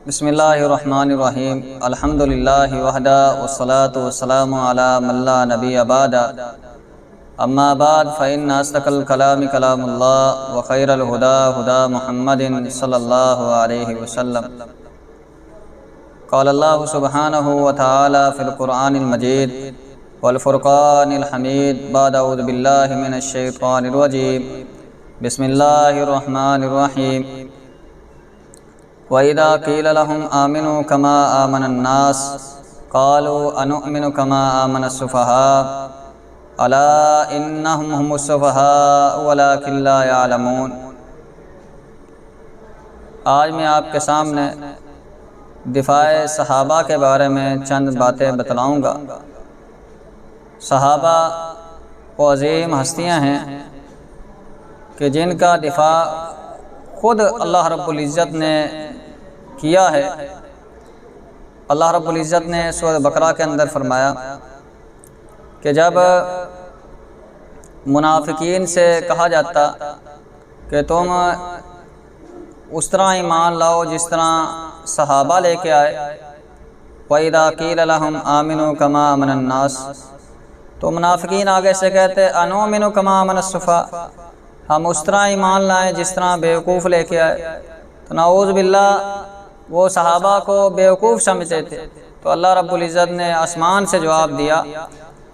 بسم اللہ الرحمن الرحیم الحمدللہ وحدہ والصلاة والسلام علی من لا نبی بعد اما بعد فإن اصدق الکلام کلام اللہ وخیر الہدی ہدی محمد صلی اللہ علیہ وسلم قال اللہ سبحانہ وتعالی فی القرآن المجید والفرقان الحمید بعد اعوذ باللہ من الشیطان الرجیم بسم اللہ الرحمن الرحیم وَإِذَا قِيلَ لَهُمْ آمِنُوا كَمَا آمَنَ النَّاسُ قَالُوا أَنُؤْمِنُ كَمَا آمَنَ السُّفَهَاءُ أَلَا إِنَّهُمْ هُمُ السُّفَهَاءُ وَلَكِنْ لَا يَعْلَمُونَ۔ آج میں آپ کے سامنے دفاع صحابہ کے بارے میں چند باتیں بتلاؤں گا۔ صحابہ وہ عظیم ہستیاں ہیں کہ جن کا دفاع خود اللہ رب العزت نے کیا ہے۔ اللہ رب العزت نے سورہ بقرہ کے اندر فرمایا کہ جب منافقین سے کہا جاتا کہ تم اس طرح ایمان لاؤ جس طرح صحابہ لے کے آئے، وَإِذَا قِيلَ لَهُمْ آمِنُوا كَمَا آمَنَ النَّاسُ، تو منافقین آگے سے کہتے أَنُؤْمِنُ كَمَا آمَنَ السُّفَهَاءُ، ہم اس طرح ایمان لائیں جس طرح بیوقوف لے کے آئے۔ تو نعوذ باللہ وہ صحابہ کو بیوقوف سمجھتے تھے، تو اللہ رب العزت نے آسمان سے جواب دیا،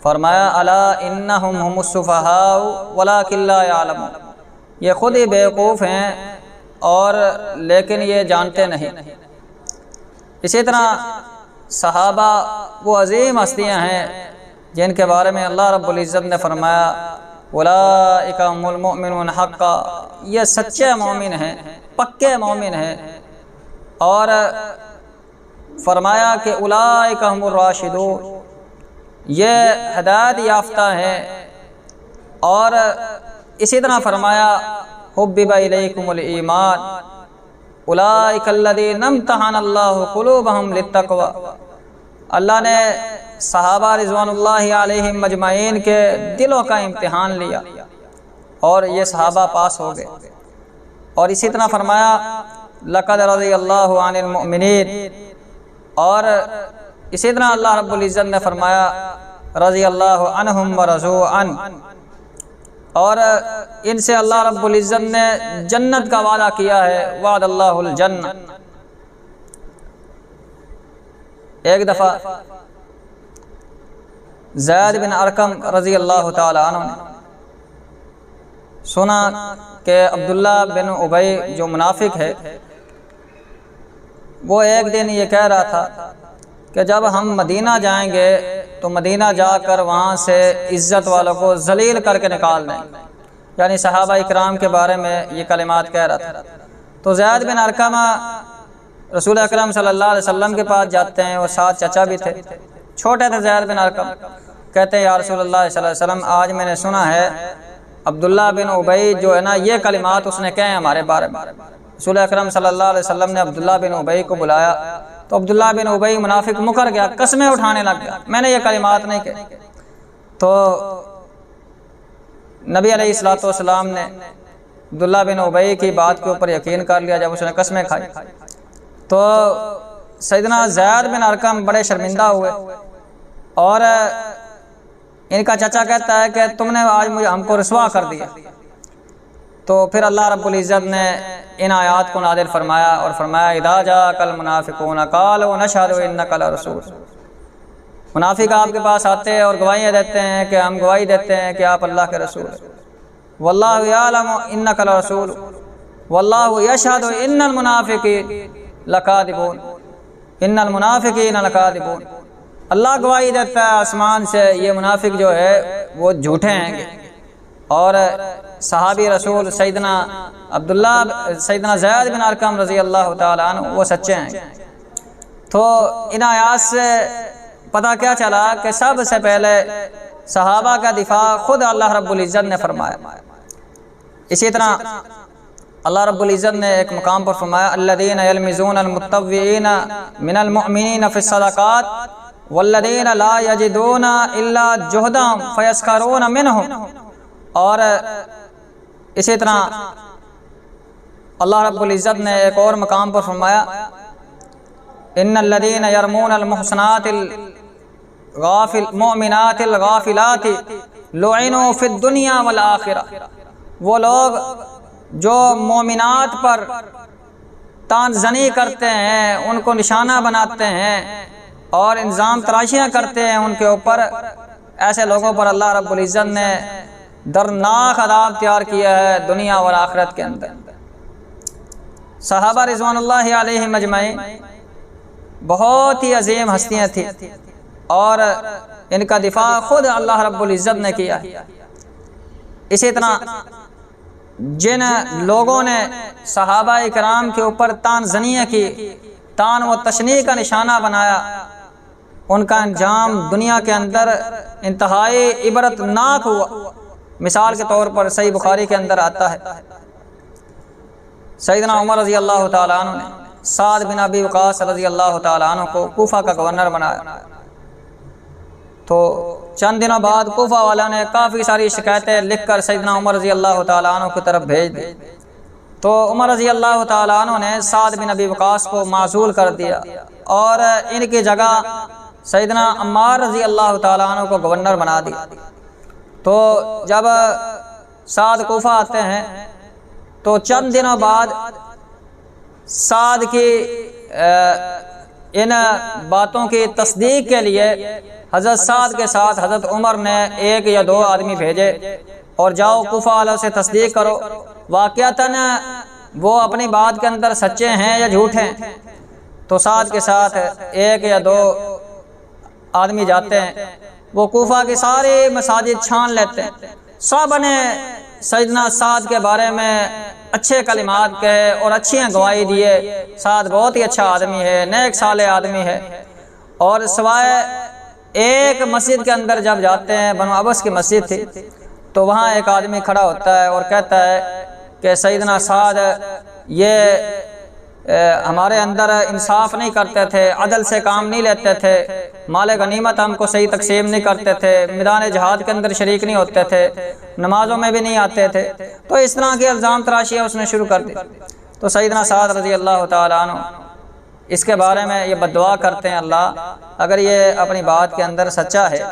فرمایا الا انہم ہم السفہاء ولکن لا یعلمون، یہ خود ہی بیوقوف ہیں اور لیکن یہ جانتے نہیں۔ اسی طرح صحابہ وہ عظیم ہستیاں ہیں جن کے بارے میں اللہ رب العزت نے فرمایا اولئک هم المؤمنون حقا، یہ سچے مومن ہیں، پکے مومن ہیں، اور فرمایا کہ اولئک هم الراشدون، یہ ہدایت یافتہ ہیں، اور اسی طرح فرمایا حبب الیکم الایمان اولئک الذین امتحن اللہ قلوبہم للتقوی، اللہ نے صحابہ رضوان اللہ علیہم مجمعین کے دلوں کا امتحان لیا اور یہ صحابہ پاس ہو گئے۔ اور اسی طرح فرمایا لقد رضی اللہ عن المؤمنین، اور اسی طرح اللہ رب العزت نے فرمایا رضی اللہ عنہم ورضوا عنہ، اور ان سے اللہ رب العزت نے جنت کا وعدہ کیا ہے، وعد اللہ الجنہ۔ ایک دفعہ زید بن ارقم رضی اللہ تعالی عنہ نے سنا کہ عبداللہ بن ابی جو منافق ہے وہ ایک دن یہ کہہ رہا تھا کہ جب ہم مدینہ جائیں گے تو مدینہ جا کر وہاں سے عزت والوں کو ذلیل کر کے نکال دیں، یعنی صحابہ اکرام کے بارے میں یہ کلمات کہہ رہا تھا۔ تو زید بن ارقم رسول اکرم صلی اللہ علیہ وسلم کے پاس جاتے ہیں، اور ساتھ چچا بھی تھے، چھوٹے تھے زید بن ارقم، کہتے ہیں یا رسول اللہ صلی اللہ علیہ وسلم آج میں نے سنا ہے عبداللہ بن ابی جو ہے نا یہ کلمات اس نے کہے ہیں ہمارے بارے میں۔ رسول اکرم صلی اللہ علیہ وسلم نے عبداللہ بن ابی کو بلایا، تو عبداللہ بن ابی منافق مکر گیا، قسمیں اٹھانے لگ گیا، میں نے یہ کلمات نہیں کہے۔ تو نبی علیہ الصلوۃ والسلام نے عبداللہ بن ابی کی بات کے اوپر یقین کر لیا جب اس نے قسمیں کھائی۔ تو سیدنا زید بن ارقم بڑے شرمندہ ہوئے، اور ان کا چچا کہتا ہے کہ تم نے آج مجھے ہم کو رسوا کر دیا۔ تو پھر اللہ رب العزت نے ان آیات کو نازل فرمایا اور فرمایا اذا جاءک المنافقون قالوا نشهد انک لرسول، منافق آپ کے پاس آتے ہیں اور گواہیاں دیتے ہیں کہ ہم گواہی دیتے ہیں کہ آپ اللہ کے رسول ہیں، واللہ یعلم انک لرسول واللہ یشهد ان المنافقین لکاذبون ان المنافقین لکاذبون، اللہ گواہی دیتا ہے آسمان سے یہ منافق جو ہے وہ جھوٹے ہیں گے، اور صحابی رسول سیدنا سیدنا زید بن ارقم رضی اللہ تعالی عنہ وہ سچے ہیں۔ تو ان آیات سے پتہ کیا چلا کہ سب سے پہلے صحابہ کا دفاع خود اللہ رب العزت نے فرمایا۔ اسی طرح اللہ رب العزت نے ایک مقام پر فرمایا الذین یلمزون المتطوعین من المؤمنین فی الصدقات والذین لا یجدون الا جہدہم فیسخرون منہم، اور اسی طرح اللہ رب العزت نے ایک اور مقام پر فرمایا ان الذین یرمون المحصنات المؤمنات الغافلات لعنوا فی الدنیا والآخرہ، وہ لوگ جو مومنات پر تان زنی کرتے ہیں، ان کو نشانہ بناتے ہیں اور الزام تراشیاں کرتے ہیں ان کے اوپر، ایسے لوگوں پر اللہ رب العزت نے درناک عذاب تیار کیا ہے دنیا اور آخرت کے اندر۔ صحابہ رضوان اللہ علیہم اجمعین بہت ہی عظیم ہستیاں تھیں اور ان کا دفاع خود اللہ رب العزت نے کیا۔ اسی طرح جن لوگوں نے صحابہ کرام کے اوپر تان زنیہ کی، تان و تشنیع کا نشانہ بنایا، ان کا انجام دنیا کے اندر انتہائی عبرتناک ہوا۔ مثال کے طور پر صحیح بخاری کے اندر آتا ہے، سیدنا عمر رضی اللہ تعالیٰ عنہ نے سعد بن ابی وقاص رضی اللہ تعالیٰ عنہ کو کوفہ کا گورنر بنایا، تو چند دنوں بعد کوفہ والوں نے کافی ساری شکایتیں لکھ کر سیدنا عمر رضی اللہ تعالیٰ عنہ کی طرف بھیج دی، تو عمر رضی اللہ تعالیٰ عنہ نے سعد بن ابی وقاص کو معزول کر دیا اور ان کی جگہ سیدنا عمار رضی اللہ تعالیٰ عنہ کو گورنر بنا دیا۔ تو جب سعد کوفہ آتے ہیں تو چند دنوں بعد سعد کی ان باتوں کی تصدیق کے لیے حضرت سعد کے ساتھ حضرت عمر نے 1 یا 2 آدمی بھیجے اور جاؤ کوفہ والوں سے تصدیق کرو واقعتاً وہ اپنی بات کے اندر سچے ہیں یا جھوٹ ہیں۔ تو سعد کے ساتھ 1 یا 2 آدمی جاتے ہیں، وہ کوفہ کی ساری مساجد چھان لیتے ہیں، سب نے سیدنا سعد کے بارے میں اچھے کلمات کہے اور اچھی گواہی دیے، سعد بہت ہی اچھا آدمی ہے، نیک صالح آدمی ہے۔ اور سوائے ایک مسجد کے اندر جب جاتے ہیں، بنو عبس کی مسجد تھی، تو وہاں ایک آدمی کھڑا ہوتا ہے اور کہتا ہے کہ سیدنا سعد یہ ہمارے اندر انصاف نہیں کرتے تھے، عدل سے کام نہیں لیتے تھے، مال غنیمت ہم کو صحیح تقسیم نہیں کرتے تھے، میدان جہاد کے اندر شریک نہیں ہوتے تھے، نمازوں میں بھی نہیں آتے تھے۔ تو اس طرح کے الزام تراشیاں اس نے شروع کر دی۔ تو سیدنا سعد رضی اللہ تعالیٰ عنہ اس کے بارے میں یہ بد دعا کرتے ہیں، اللہ اگر یہ اپنی بات کے اندر سچا ہے،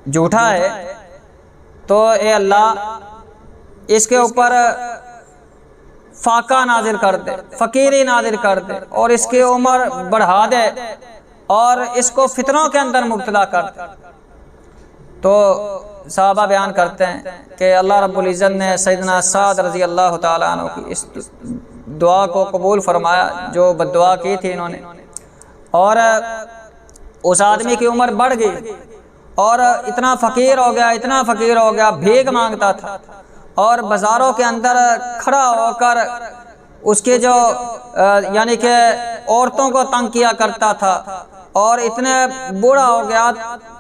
جھوٹا ہے، تو اے اللہ اس کے اوپر فاقہ نازل کر دے، فقیری نازل کر دے اور اس کی عمر بڑھا دے اور اس کو فتنوں کے اندر مبتلا کر دے۔ تو صحابہ بیان کرتے ہیں کہ اللہ رب العزت نے سیدنا سعد رضی اللہ تعالیٰ عنہ کی اس دعا کو قبول فرمایا جو بد دعا کی تھی انہوں نے، اور اس آدمی کی عمر بڑھ گئی اور اتنا فقیر ہو گیا، اتنا فقیر ہو گیا، بھیک مانگتا تھا اور بازاروں کے اندر کھڑا ہو کر اس کے جو یعنی کہ عورتوں کو تنگ کیا کرتا تھا، اور اتنے بوڑھا ہو گیا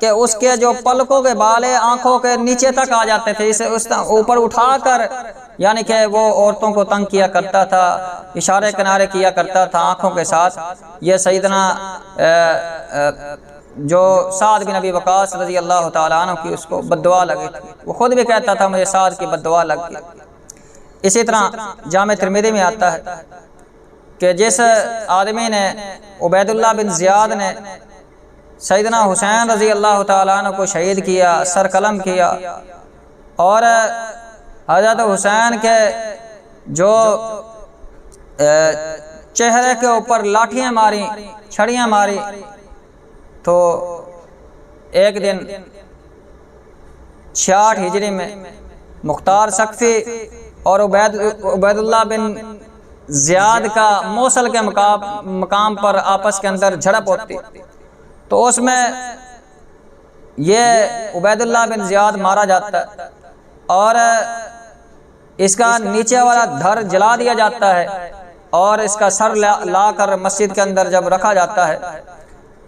کہ اس کے جو پلکوں کے بال آنکھوں کے نیچے تک آ جاتے تھے، اسے اس اوپر اٹھا کر یعنی کہ وہ عورتوں کو تنگ کیا کرتا تھا، اشارے کنارے کیا کرتا تھا آنکھوں کے ساتھ۔ یہ سیدنا جو سعد بن ابی وقاص رضی اللہ تعالیٰ عنہ کی اس کو بد دعا لگی تھی، وہ خود بھی کہتا تھا مجھے سعد کی بد دعا لگ گئی۔ اسی طرح جامع ترمذی میں آتا ہے کہ جس آدمی نے عبید اللہ بن زیاد نے سیدنا حسین رضی اللہ تعالیٰ عنہ کو شہید کیا، سر قلم کیا، اور حضرت حسین کے جو چہرے کے اوپر لاٹھیاں ماری، چھڑیاں ماری، تو ایک دن 66 ہجری میں مختار سقفی اور عبید اللہ بن زیاد کا موصل کے مقام پر آپس کے اندر جھڑپ ہوتی، تو اس میں یہ عبید اللہ بن زیاد مارا جاتا ہے اور اس کا نیچے والا دھر جلا دیا جاتا ہے اور اس کا سر لا کر مسجد کے اندر جب رکھا جاتا ہے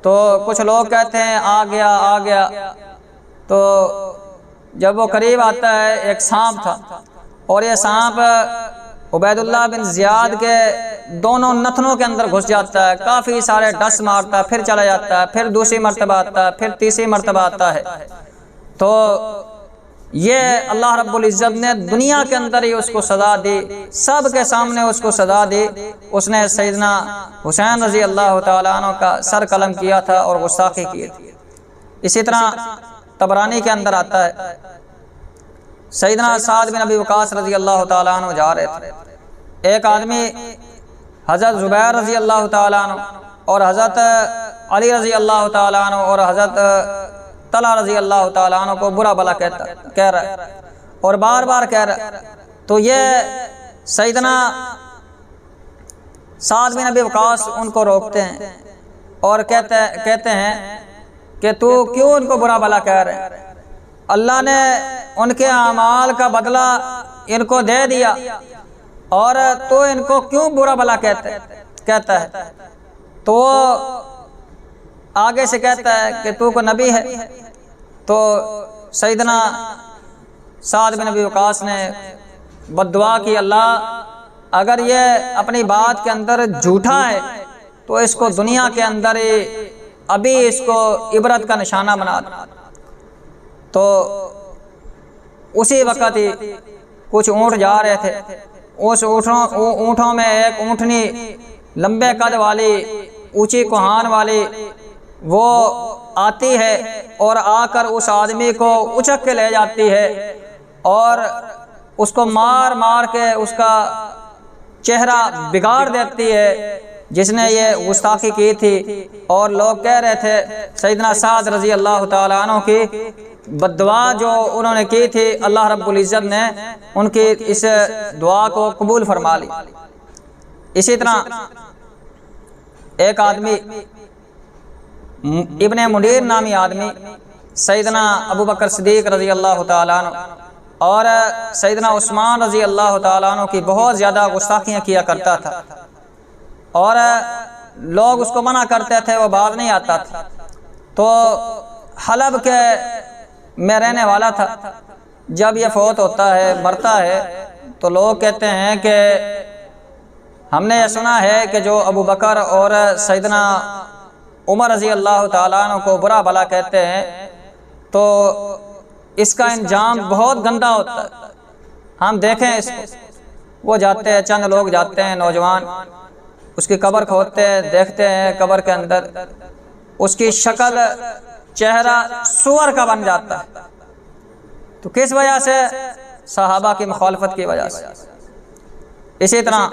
تو کچھ لوگ کہتے ہیں آ گیا آ گیا، تو جب وہ قریب آتا ہے ایک سانپ تھا اور یہ سانپ عبید اللہ بن زیاد کے دونوں نتنوں کے اندر گھس جاتا ہے، کافی سارے ڈس مارتا ہے، پھر چلا جاتا ہے، پھر دوسری مرتبہ آتا ہے، پھر تیسری مرتبہ آتا ہے۔ تو یہ اللہ رب العزت نے دنیا کے اندر ہی اس کو سزا دی، سب کے سامنے اس کو سزا دی۔ اس نے سیدنا حسین رضی اللہ تعالیٰ عنہ کا سر قلم کیا تھا اور گستاخی کی تھی۔ اسی طرح طبرانی کے اندر آتا ہے سیدنا سعد بن ابی وقاص رضی اللہ تعالیٰ عنہ جا رہے تھے، ایک آدمی حضرت زبیر رضی اللہ تعالیٰ عنہ اور حضرت علی رضی اللہ تعالیٰ عنہ اور حضرت طلحہ رضی اللہ تعالیٰ عنہ کو برا بھلا کہہ رہا ہے اور بار بار کہہ رہا ہے۔ تو یہ سیدنا سعد بن ابی وقاص ان کو روکتے ہیں اور کہتے ہیں کہ تو کیوں ان کو برا بھلا کہہ رہے ہیں؟ اللہ نے ان کے اعمال کا بدلہ ان کو دے دیا اور تو ان کو کیوں برا بھلا کہتا ہے؟ تو وہ آگے سے کہتا ہے کہ تو کو نبی ہے۔ تو سیدنا سعد بن ابی وقاص نے بد دعا کی، اللہ اگر یہ اپنی بات کے اندر جھوٹا ہے تو اس کو دنیا کے اندر ابھی اس کو عبرت کا نشانہ بنا دے۔ تو اسی وقت ہی کچھ اونٹ جا رہے تھے، اس اونٹوں میں ایک اونٹنی لمبے قد والی اونچی کوہان والی وہ آتی ہے اور آ کر اس آدمی کو اچک کے لے جاتی ہے اور اس کو مار مار کے اس کا چہرہ بگاڑ دیتی ہے جس نے یہ گستاخی کی تھی۔ اور لوگ کہہ رہے تھے سیدنا سعد رضی اللہ تعالیٰ عنہ کی بد دعا جو انہوں نے کی تھی، اللہ رب العزت نے ان کی اس دعا کو قبول فرما لی۔ اسی طرح ایک آدمی ابن منیر نامی آدمی سیدنا ابو بکر صدیق رضی اللہ تعالیٰ عنہ اور سیدنا عثمان رضی اللہ تعالیٰ عنہ کی بہت زیادہ گستاخیاں کیا کرتا تھا اور لوگ اس کو منع کرتے تھے، وہ باز نہیں آتا تھا۔ تو حلب کے میں رہنے والا تھا، جب یہ فوت ہوتا ہے مرتا ہے تو لوگ کہتے ہیں کہ ہم نے یہ سنا ہے کہ جو ابو بکر اور سیدنا عمر رضی اللہ تعالیٰ عنہ کو برا بھلا کہتے ہیں تو اس کا انجام بہت گندا ہوتا ہے۔ ہم دیکھیں اس کو، وہ جاتے ہیں، چند لوگ جاتے ہیں نوجوان، اس کی قبر کھودتے ہیں، دیکھتے ہیں قبر کے اندر اس کی شکل چہرہ سور کا بن جاتا ہے۔ تو کس وجہ سے؟ صحابہ کی مخالفت کی وجہ سے۔ اسی طرح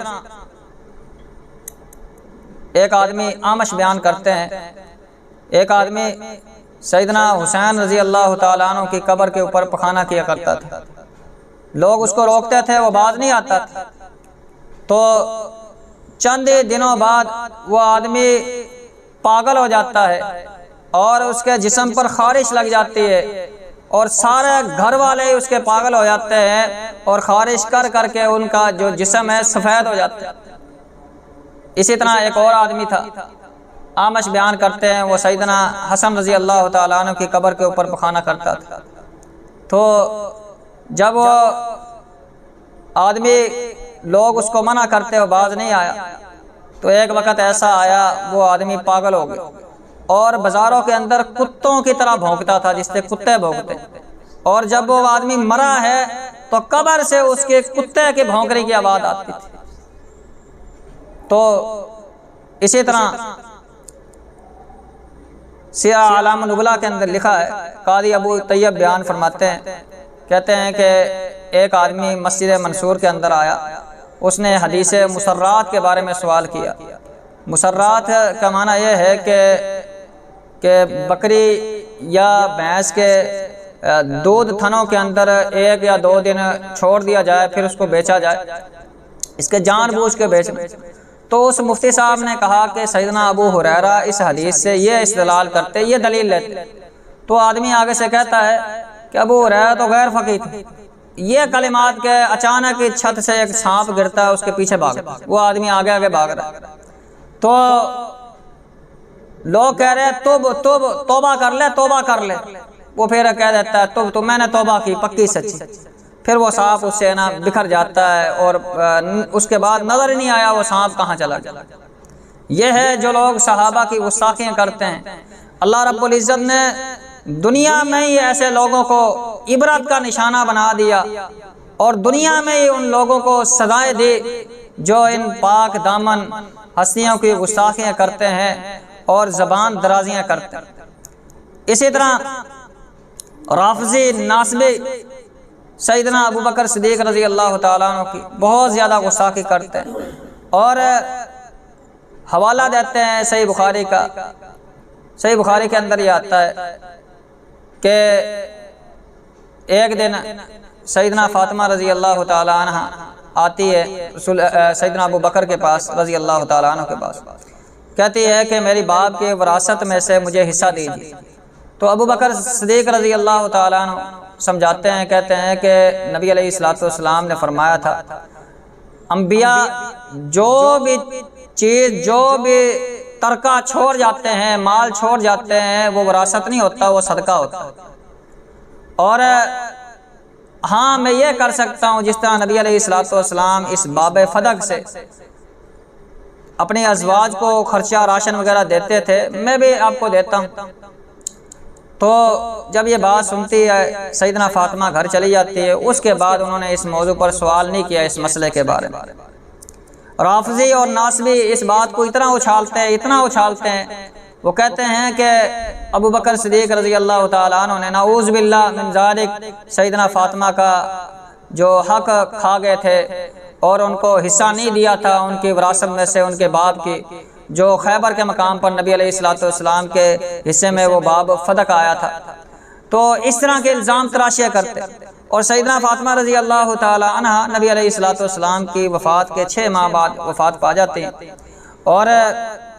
ایک آدمی آمش بیان کرتے ہیں، ایک آدمی سیدنا حسین رضی اللہ تعالیٰ عنہ کی قبر کے اوپر پخانہ کیا کرتا تھا، لوگ اس کو روکتے تھے، وہ باز نہیں آتا تھا۔ تو چند دنوں بعد وہ آدمی پاگل ہو جاتا ہے اور اس کے جسم پر خارش لگ جاتی ہے اور سارے گھر والے اس کے پاگل ہو جاتے ہیں اور خارش کر کر کے ان کا جو جسم ہے سفید ہو جاتا ہے۔ اسی طرح ایک اور آدمی تھا، آمش بیان کرتے ہیں، وہ سیدنا حسن رضی اللہ تعالیٰ عنہ کی قبر کے اوپر پخانہ کرتا تھا۔ تو جب وہ آدمی لوگ اس کو منع کرتے ہو باز نہیں آیا تو ایک وقت ایسا آیا وہ آدمی پاگل ہو گیا اور بازاروں کے اندر کتوں کی طرح بھونکتا تھا جس سے کتے بھونکتے، اور جب وہ آدمی مرا ہے تو قبر سے اس کے کتے کے بھونکنے کی آواز آتی تھی۔ تو اسی طرح سیرہ اعلام النبلاء کے اندر لکھا ہے، قاضی ابو طیب بیان فرماتے ہیں، کہتے ہیں کہ ایک آدمی مسجد منصور کے اندر آیا، اس نے حدیث مسرات کے بارے میں سوال کیا۔ مسرات کا معنی یہ ہے کہ بکری یا بھینس کے دودھ تھنوں کے اندر 1 یا 2 دن چھوڑ دیا جائے پھر اس کو بیچا جائے، اس کے جان بوجھ کے بیچنا۔ تو اس مفتی صاحب نے کہا کہ سیدنا ابو ہریرہ اس حدیث سے یہ استدلال کرتے، یہ دلیل لیتے۔ تو آدمی آگے سے کہتا ہے کہ ابو ہریرہ تو غیر فقیہ تھے، یہ کلمات کے اچانک چھت سے ایک سانپ گرتا ہے، اس کے پیچھے بھاگتا، وہ آدمی آگے آگے بھاگ رہا ہے۔ تو لوگ کہہ رہے توبہ کر لے، توبہ کر لے۔ وہ پھر کہہ دیتا ہے تو میں نے توبہ کی پکی سچی۔ پھر وہ سانپ اس سے بکھر جاتا ہے اور اس کے بعد نظر ہی نہیں آیا وہ سانپ کہاں چلا گیا۔ یہ ہے جو لوگ صحابہ کی گستاخیاں کرتے ہیں، اللہ رب العزت نے دنیا میں ہی ایسے لوگوں کو عبرت کا نشانہ بنا دیا اور دنیا میں ہی ان لوگوں کو سزائیں دی جو ان پاک دامن ہستیوں کی گستاخیاں کرتے ہیں اور زبان درازیاں کرتے ہیں۔ اسی طرح رافضی ناصبی سیدنا ابو بکر صدیق رضی اللہ تعالیٰ عنہ کی بہت زیادہ گستاخی کرتے ہیں اور حوالہ دیتے ہیں صحیح بخاری کا۔ صحیح بخاری کے اندر یہ آتا ہے کہ ایک دن سیدنا فاطمہ رضی اللہ تعالیٰ عنہ آتی ہے سیدنا ابو بکر کے پاس رضی اللہ تعالیٰ عنہ کے پاس، کہتی ہے کہ میری باپ کے وراثت میں سے مجھے حصہ دیجیے۔ تو ابو بکر صدیق رضی اللہ تعالیٰ عنہ سمجھاتے ہیں، کہتے ہیں کہ نبی علیہ الصلوۃ والسلام نے فرمایا تھا انبیاء جو بھی چیز جو بھی ترکہ چھوڑ جاتے ہیں، مال چھوڑ جاتے ہیں، وہ وراثت نہیں ہوتا، وہ صدقہ ہوتا ہے۔ اور ہاں میں یہ کر سکتا ہوں جس طرح نبی علیہ الصلوۃ والسلام اس باب فدق سے اپنے ازواج کو خرچہ راشن وغیرہ دیتے تھے، میں بھی آپ کو دیتا ہوں۔ تو جب یہ بات سنتی ہے سیدنا فاطمہ گھر چلی جاتی ہے۔ اس کے بعد انہوں نے اس موضوع پر سوال نہیں کیا اس مسئلے کے بارے میں۔ رافضی اور ناصبی اس بات کو اتنا اچھالتے ہیں وہ کہتے ہیں کہ ابو بکر صدیق رضی اللہ تعالیٰ عنہ نے نعوذ باللہ من ذالک سیدنا فاطمہ کا جو حق کھا گئے تھے اور ان کو حصہ نہیں دیا تھا ان کی وراثت میں سے، ان کے باپ کی، جو خیبر کے مقام پر نبی علیہ الصلوۃ والسلام کے حصے میں وہ باب فدق آیا تھا۔ تو اس طرح کے الزام تراشیاں کرتے اور سیدنا فاطمہ رضی اللہ تعالی عنہ نبی علیہ الصلوۃ والسلام کی وفات کے 6 ماہ بعد وفات پا جاتے ہیں، اور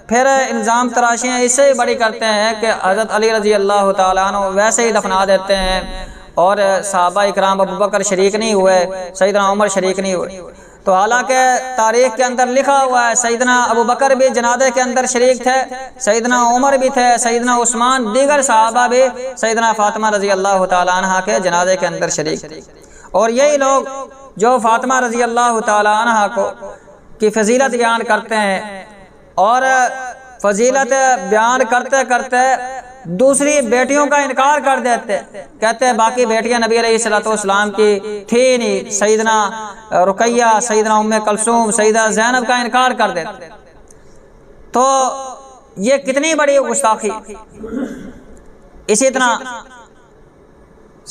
پھر الزام تراشیاں اس سے بڑی کرتے ہیں کہ حضرت علی رضی اللہ تعالیٰ عنہ ویسے ہی دفنا دیتے ہیں، اور صحابہ اکرام ابو بکر شریک نہیں ہوئے، سیدنا عمر شریک نہیں ہوئے۔ تو حالانکہ تاریخ کے اندر لکھا ہوا ہے سیدنا ابو بکر بھی جنازے کے اندر شریک تھے، سیدنا عمر بھی تھے، سیدنا عثمان، دیگر صحابہ بھی سیدنا فاطمہ رضی اللہ تعالیٰ عنہ کے جنازے کے اندر شریک تھے۔ اور یہی لوگ جو فاطمہ رضی اللہ تعالیٰ عنہ کو کی فضیلت بیان کرتے ہیں، اور فضیلت بیان کرتے کرتے دوسری بیٹیوں کا انکار کر دیتے، کہتے ہیں باقی بیٹیاں نبی علیہ الصلوۃ والسلام کی تھی نہیں، سیدنا رقیہ، سیدنا ام کلثوم، سیدہ زینب کا انکار کر دیتے۔ تو یہ کتنی بڑی گستاخی۔ اسی طرح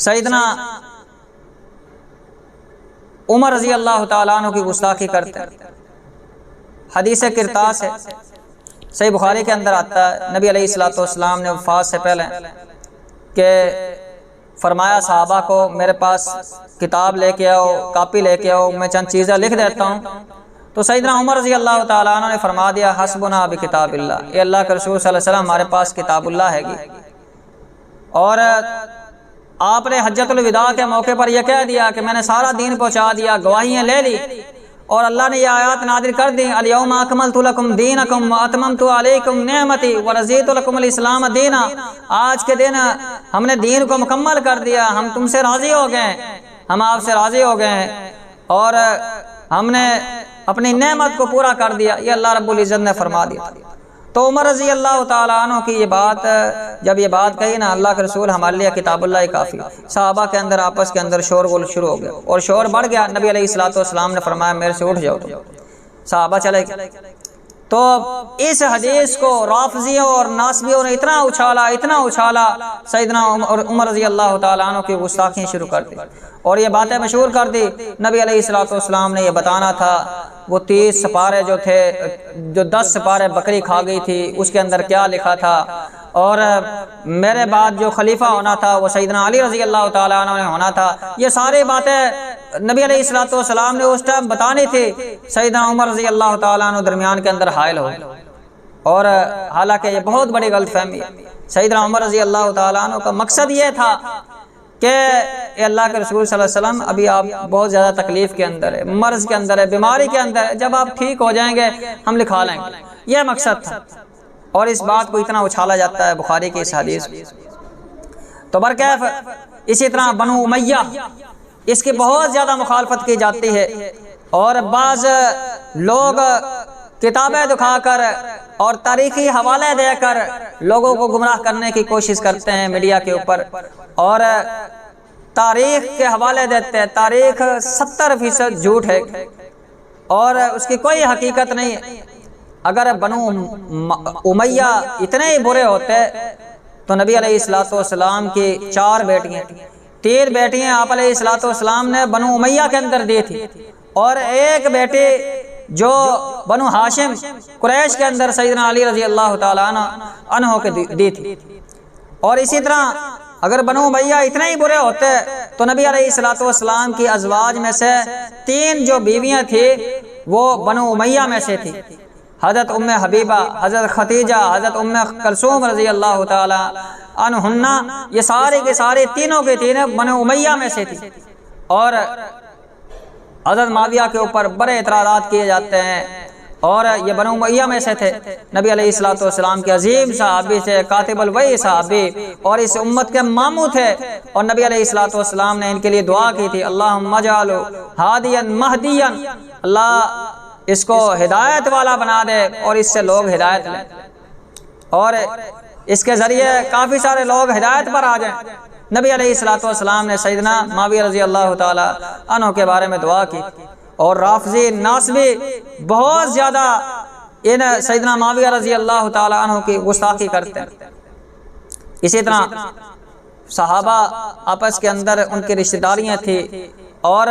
سیدنا عمر رضی اللہ تعالیٰ عنہ کی گستاخی کرتے ہیں۔ حدیث کرتاس ہے، صحیح بخاری کے اندر آتا ہے، نبی علیہ الصلوۃ والسلام نے وفات سے پہلے کہ فرمایا صحابہ کو میرے پاس کتاب لے کے آؤ، کاپی لے کے آؤ، میں چند چیزیں لکھ دیتا ہوں۔ تو سیدنا عمر رضی اللہ تعالیٰ عنہ نے فرما دیا حسبنا بکتاب اللہ، یہ اللہ کے رسول صلی اللہ علیہ وسلم ہمارے پاس کتاب اللہ ہے گی۔ اور آپ نے حجۃ الوداع کے موقع پر یہ کہہ دیا کہ میں نے سارا دین پہنچا دیا، گواہیاں لے لی، اور اللہ نے یہ آیات نازل کر دی الیوم اکملت لکم دینکم واتممت علیکم نعمتی ورضیت لکم الاسلام دینا، آج کے دن ہم نے دین کو مکمل کر دیا، ہم تم سے راضی ہو گئے ہیں، ہم آپ سے راضی ہو گئے ہیں، اور ہم نے اپنی نعمت کو پورا کر دیا، یہ اللہ رب العزت نے فرما دیا۔ تو عمر رضی اللہ تعالیٰ عنہ کی یہ بات، جب یہ بات کہی نا اللہ کے رسول ہمارے لیے کتاب اللہ ہی کافی، صحابہ کے اندر آپس کے اندر شور غل شروع ہو گیا، اور شور بڑھ گیا۔ نبی علیہ الصلوۃ والسلام نے فرمایا میرے سے اٹھ جاؤ، صحابہ چلے گئے۔ تو اس حدیث کو رافضیوں اور ناصبیوں نے اتنا اچھالا، سیدنا عمر رضی اللہ تعالیٰ عنہ کی گستاخیاں شروع کر دی، اور یہ باتیں مشہور کر دی۔ نبی علیہ الصلوۃ والسلام نے یہ بتانا تھا وہ 30 سپارے جو تھے، جو 10 سپارے بکری کھا گئی تھی، اس کے اندر کیا لکھا تھا، اور میرے بعد جو خلیفہ ہونا تھا وہ سیدنا علی رضی اللہ تعالیٰ عنہ نے ہونا تھا۔ یہ ساری باتیں نبی علیہ الصلوۃ والسلام نے اس ٹائم بتانی تھی، سیدنا عمر رضی اللہ تعالیٰ عنہ درمیان کے اندر حائل ہو، اور حالانکہ یہ بہت بڑی غلط فہمی ہے۔ سیدنا عمر رضی اللہ تعالیٰ عنہ کا مقصد یہ تھا کہ اے اللہ کے رسول صلی اللہ علیہ وسلم ابھی آپ بہت زیادہ تکلیف کے اندر ہے، مرض کے اندر ہے، بیماری کے اندر ہے، جب آپ ٹھیک ہو جائیں گے ہم لکھا لیں گے، یہ مقصد تھا۔ اور اس بات کو اتنا اچھالا جاتا ہے بخاری کی اس حدیث میں۔ تو برکیف اسی طرح بنو امیہ، اس کی بہت زیادہ مخالفت کی جاتی ہے، اور بعض لوگ کتابیں دکھا کر اور تاریخی حوالے دے کر لوگوں کو گمراہ کرنے کی کوشش کرتے ہیں میڈیا کے اوپر، اور تاریخ کے حوالے دیتے ہیں، تاریخ 70% جھوٹ ہے اور اس کی کوئی حقیقت نہیں ہے۔ اگر بنو امیہ اتنے ہی برے ہوتے تو نبی علیہ السلام کی 4 بیٹیاں، 3 بیٹیاں آپ علیہ السلام نے بنو امیہ کے اندر دی تھی، اور ایک بیٹی جو بنو ہاشم قریش کے اندر سیدنا علی رضی اللہ تعالیٰ عنہ کے دی تھی۔ اور اسی طرح اگر بنو امیہ اتنے ہی برے ہوتے تو نبی علیہ السلام کی ازواج میں سے 3 جو بیویاں تھیں وہ بنو امیہ میں سے تھی، حضرت ام حبیبہ، حضرت ختیجہ، حضرت ام کلثوم رضی اللہ تعالی عنہن، یہ سارے کے سارے تینوں کے تینوں بنو امیہ میں سے تھی۔ اور حضرت معاویہ کے اوپر بڑے اعتراضات کیے جاتے ہیں، اور یہ بنو امیہ میں سے تھے، نبی علیہ السلام کے عظیم صحابی تھے، کاتب الوحی صحابی، اور اس امت کے ماموں تھے، اور نبی علیہ السلام نے ان کے لیے دعا کی تھی، اللہم اجعلہ ہادیا مہدیا، اللہ اس کو ہدایت والا بنا دے اور اس سے لوگ ہدایت لیں، اور اس کے ذریعے کافی سارے لوگ ہدایت پر آ جائیں۔ نبی علیہ السلام نے سیدنا معاویہ رضی اللہ تعالی عنہ کے بارے میں دعا کی، اور رافضی ناصبی بہت زیادہ ان سیدنا معاویہ رضی اللہ تعالی عنہ کی گستاخی کرتے ہیں۔ اسی طرح صحابہ آپس کے اندر ان کی رشتہ داریاں تھی، اور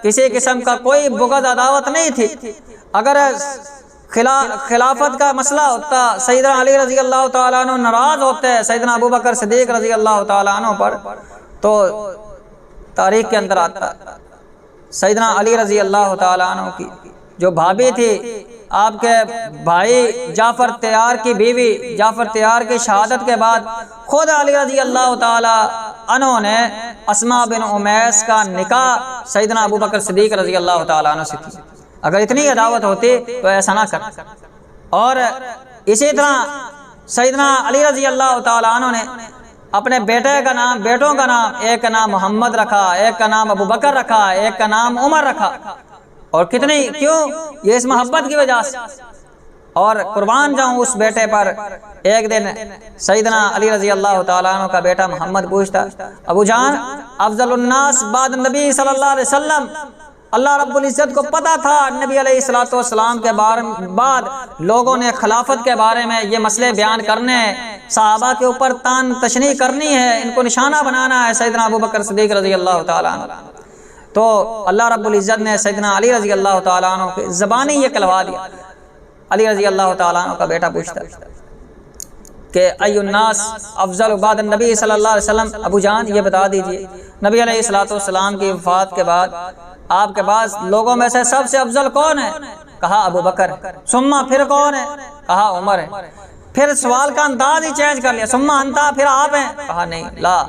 کسی قسم کا کوئی بغض عداوت نہیں تھی۔ اگر خلافت کا مسئلہ ہوتا، سیدنا علی رضی اللہ تعالیٰ عنہ ناراض ہوتے سیدنا ابو بکر صدیق رضی اللہ تعالیٰ عنہ پر، تو تاریخ کے اندر آتا سیدنا علی رضی اللہ تعالیٰ عنہ کی جو بھابھی تھی، آپ کے بھائی جعفر طیار کی بیوی، جعفر طیار کی شہادت کے بعد خود علی رضی اللہ تعالی عنہ نے اسماء بن امیس کا نکاح سیدنا ابو بکر صدیق رضی اللہ تعالی عنہ سے کی۔ اگر اتنی عداوت ہوتی تو ایسا نہ کر۔ اور اسی طرح سیدنا علی رضی اللہ تعالی عنہ نے اپنے بیٹوں کا نام، ایک کا نام محمد رکھا، ایک کا نام ابو بکر رکھا، ایک کا نام عمر رکھا، اور کتنی کیوں؟ یہ اس محبت کی وجہ سے۔ اور قربان جاؤں اس بیٹے پر، ایک دن سیدنا علی رضی اللہ تعالیٰ عنہ کا بیٹا محمد پوچھتا، ابو جان افضل الناس بعد نبی صلی اللہ علیہ وسلم، اللہ رب العزت کو پتا تھا نبی علیہ السلام کے بعد لوگوں نے خلافت کے بارے میں یہ مسئلے بیان کرنے ہیں، صحابہ کے اوپر تان تشنیع کرنی ہے، ان کو نشانہ بنانا ہے سیدنا ابو بکر صدیق رضی اللہ تعالیٰ عنہ۔ تو اللہ رب العزت نے سیدنا علی رضی اللہ تعالیٰ عنہ کی زبانی یہ کلوا دیا۔ علی رضی اللہ تعالیٰ عنہ کا بیٹا پوچھتا کہ ای الناس افضل بعد النبی صلی اللہ علیہ وسلم، ابو جان یہ بتا دیجئے نبی علیہ السلام کی وفات کے بعد آپ کے پاس لوگوں میں سے سب سے افضل کون ہے؟ کہا ابو بکر۔ ثم پھر کون ہے؟ کہا عمر ہے۔ پھر سوال کا انداز ہی چینج کر لیا، ثم انتا پھر آپ ہیں؟ کہا نہیں، لا،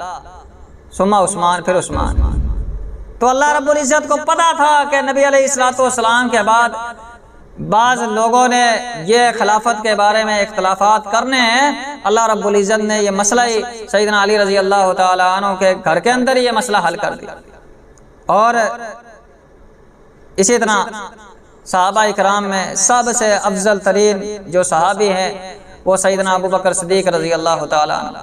ثم عثمان پھر عثمان۔ تو اللہ رب العزت کو پتا تھا کہ نبی علیہ السلام کے بعد بعض لوگوں نے یہ خلافت کے بارے میں اختلافات کرنے ہیں، اللہ رب العزت نے یہ مسئلہ ہی سیدنا علی رضی اللہ تعالی عنہ کے گھر کے اندر یہ مسئلہ حل کر دیا۔ اور اسی طرح صحابہ اکرام میں سب سے افضل ترین جو صحابی ہیں وہ سیدنا ابو بکر صدیق رضی اللہ تعالی عنہ،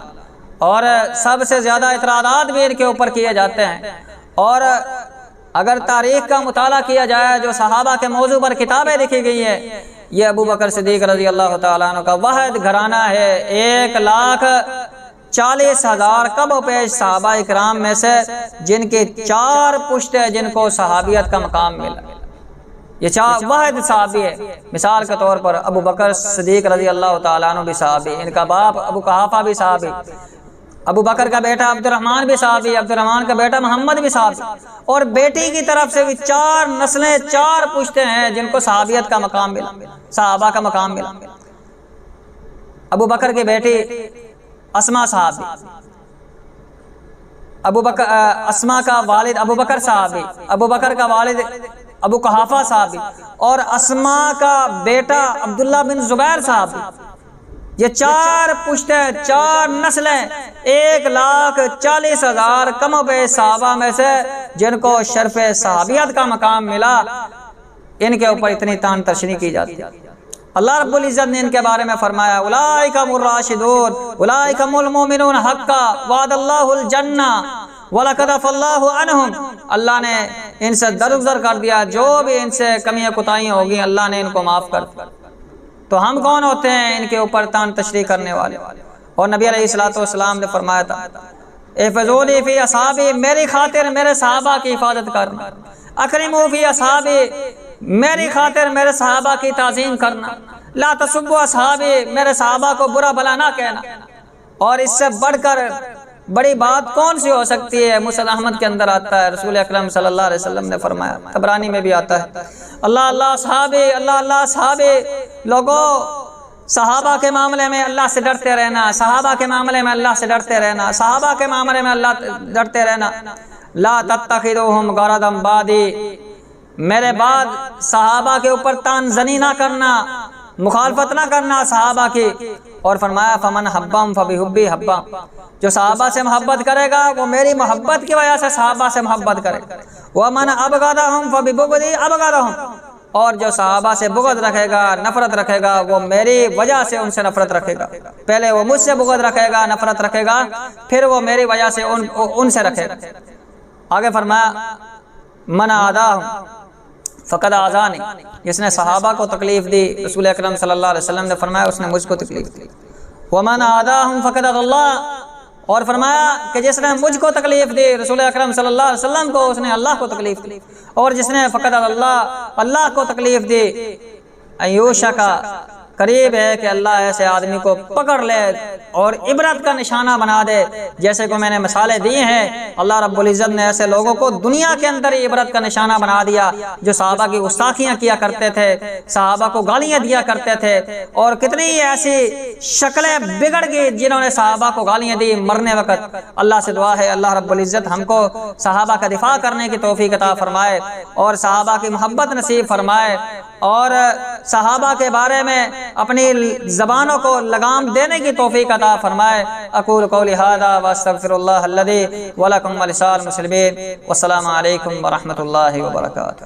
اور سب سے زیادہ اعتراضات بھی ان کے اوپر کیے جاتے ہیں۔ اور اگر تاریخ کا مطالعہ کیا جائے، جو صحابہ کے موضوع پر کتابیں لکھی گئی ہیں، یہ ابو بکر صدیق رضی اللہ تعالیٰ عنہ کا واحد گھرانہ ہے۔ 1,40,000 کم و پیش صحابہ اکرام میں سے جن کے 4 پشتے جن کو صحابیت کا مقام ملا، یہ 4 واحد صحابی ہے۔ مثال کے طور پر ابو بکر صدیق رضی اللہ تعالیٰ عنہ بھی صحابی، ان کا باپ ابو قحافہ بھی صحابی، ابو بکر کا بیٹا عبد الرحمن بھی صحابی، عبد الرحمن کا بیٹا محمد بھی صحابی، اور بیٹی کی طرف سے بھی 4 نسلیں، 4 پشتے ہیں جن کو صحابیت کا مقام ملا، صحابہ کا مقام ملا۔ ابو بکر کی بیٹی اسماء صحابی، اسماء کا والد ابو بکر صحابی، ابو بکر کا والد ابو قحافہ صحابی، اور اسماء کا بیٹا عبداللہ بن زبیر صحابی۔ یہ 4 پشتے، 4 نسلیں، 1,40,000 کم و بیش صحابہ میں سے جن کو شرف صحابیت کا مقام ملا، ان کے اوپر اتنی تان تشنیع کی جاتی ہے۔ اللہ رب العزت نے ان کے بارے میں فرمایا اولئک هم الراشدون اولئک هم المؤمنون حقا وعد اللہ الجنہ وَلَقَدْ عَفَا اللَّهُ عَنْهُمْ، اللہ نے ان سے درگزر کر دیا، جو بھی ان سے کمیاں کوتاہیاں ہوگی اللہ نے ان کو معاف کر دیا۔ تو ہم کون ہوتے ہیں ان کے اوپر تان تشریح کرنے والے؟ اور نبی علیہ الصلوۃ والسلام نے فرمایا تھا احفظونی فی اصحابی، میری خاطر میرے صحابہ کی حفاظت کرنا، اکرموا فی اصحابی، میری خاطر میرے صحابہ کی تعظیم کرنا، لا تسبوا اصحابی، میرے صحابہ کو برا بھلا نہ کہنا۔ اور اس سے بڑھ کر بڑی بات کون سی ہو سکتی ہے؟ مسند احمد کے اندر آتا ہے، رسول اکرم صلی اللہ علیہ وسلم نے فرمایا، طبرانی میں بھی آتا ہے، اللہ اللہ صحابی، اللہ اللہ صحابی، لوگوں صحابہ کے معاملے میں اللہ سے ڈرتے رہنا، صحابہ کے معاملے میں اللہ سے ڈرتے رہنا، صحابہ کے معاملے میں اللہ ڈرتے رہنا، لا تتخذوہم غرضا بعدی، میرے بعد صحابہ کے اوپر تان زنی نہ کرنا، مخالفت نہ کرنا صحابہ کی۔ اور فرمایا فمن حبم فبحبی حبم، جو صحابہ سے محبت کرے گا وہ میری محبت کی وجہ سے صحابہ سے محبت کرے گا، ومن ابغضہم فببغضی ابغضہم، اور جو صحابہ سے بغض رکھے گا، نفرت رکھے گا، وہ میری وجہ سے ان سے نفرت رکھے گا۔ پہلے وہ مجھ سے بغض رکھے گا، نفرت رکھے گا، پھر وہ میری وجہ سے ان سے رکھے گا۔ آگے فرمایا من عاداہم فقد آذانی، جس نے صحابہ کو تکلیف دی، رسول اکرم صلی اللہ علیہ وسلم نے فرمایا اس نے مجھ کو تکلیف دی۔ ومن عاداہم فقد عاد اللہ، اور فرمایا کہ جس نے مجھ کو تکلیف دی، رسول اکرم صلی اللہ علیہ وسلم کو، اس نے اللہ کو تکلیف دی۔ اور جس نے فقد عاد اللہ، اللہ کو تکلیف دی، ایوشکا، قریب ہے کہ اللہ ایسے آدمی کو پکڑ لے اور عبرت کا نشانہ بنا دے، جیسے کہ میں نے مثالیں دی ہیں۔ اللہ رب العزت نے ایسے لوگوں کو دنیا کے اندر ہی عبرت کا نشانہ بنا دیا، جو صحابہ کی گستاخیاں کیا کرتے تھے، صحابہ کو گالیاں دیا کرتے تھے، اور کتنی ایسی شکلیں بگڑ گئی جنہوں نے صحابہ کو گالیاں دی مرنے وقت۔ اللہ سے دعا ہے اللہ رب العزت ہم کو صحابہ کا دفاع کرنے کی توفیق عطا فرمائے، اور صحابہ کی محبت نصیب فرمائے، اور صحابہ کے بارے میں اپنی زبانوں کو لگام دینے کی توفیق عطا فرمائے۔ اقول قولی ھذا واستغفر اللہ الذی ولکم ولسائر المسلمین، والسلام علیکم ورحمۃ اللہ وبرکاتہ۔